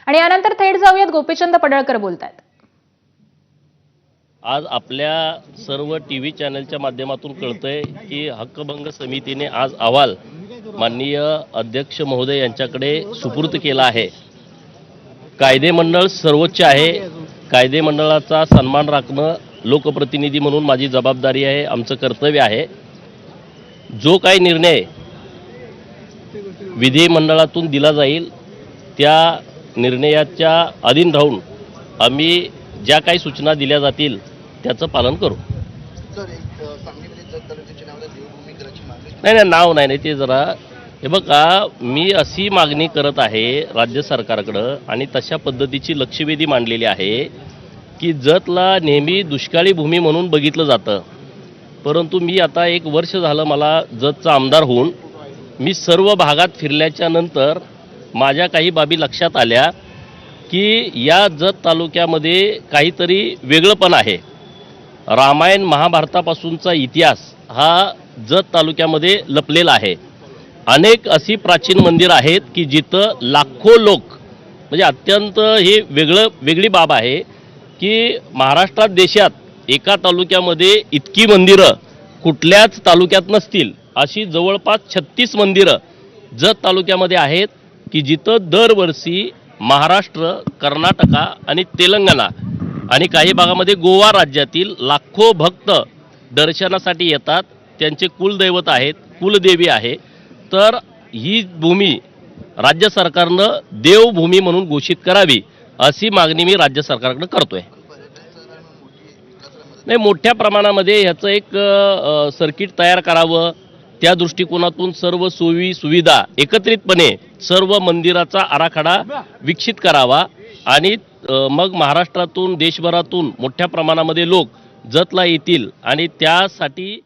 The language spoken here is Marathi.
आणि यानंतर थेट जाऊयात गोपीचंद पडळकर बोलतात। आज आपल्या सर्व टीव्ही चॅनलच्या माध्यमातून कळतंय की हक्कभंग समितीने आज अहवाल माननीय अध्यक्ष महोदय यांच्याकडे सुपूर्द केला आहे। कायदेमंडळ सर्वोच्च आहे, कायदेमंडळाचा सन्मान राखणं लोकप्रतिनिधी म्हणून माझी जबाबदारी आहे, आमचं कर्तव्य आहे। जो काही निर्णय विधिमंडळातून दिला जाईल त्या निर्णयाच्या अधीन राहून आम्ही ज्या काही सूचना दिल्या जातील त्याचं पालन करू। नाही नाव नाही ते जरा हे बघा, मी अशी मागणी करत आहे राज्य सरकारकडं आणि तशा पद्धतीची लक्षवेधी मांडलेली आहे की जतला नेहमी दुष्काळी भूमी म्हणून बघितलं जातं, परंतु मी आता 1 वर्ष झालं मला जतचा आमदार होऊन मी सर्व भागात फिरल्याच्या नंतर माझ्या काही बाबी लक्षात आल्या की या जत तालुक्यामध्ये काहीतरी वेगळंपण आहे। रामायण महाभारतापासूनचा इतिहास हा जत तालुक्यामध्ये लपलेला आहे। अनेक अशी प्राचीन मंदिरं आहेत की जिथं लाखो लोक, म्हणजे अत्यंत हे वेगळी बाब आहे की महाराष्ट्रात देशात एका तालुक्यामध्ये इतकी मंदिरं कुठल्याच तालुक्यात नसतील अशी जवळपास 36 मंदिरं जत तालुक्यामध्ये आहेत की जिथं दरवर्षी महाराष्ट्र, कर्नाटका आणि तेलंगणा आणि काही भागामध्ये गोवा राज्यातील लाखो भक्त दर्शनासाठी येतात। त्यांचे कुलदैवत आहेत, कुलदेवी आहे। तर ही भूमी राज्य सरकारनं देवभूमी म्हणून घोषित करावी अशी मागणी मी राज्य सरकारकडे करतोय। नाही, मोठ्या प्रमाणामध्ये ह्याचं एक सर्किट तयार करावं, त्या दृष्टिकोनातून सर्व सोयी सुविधा एकत्रितपणे सर्व मंदिराचा आराखडा विकसित करावा आणि मग महाराष्ट्रातून देशभरातून मोठ्या प्रमाणामध्ये लोक जतला येतील आणि त्यासाठी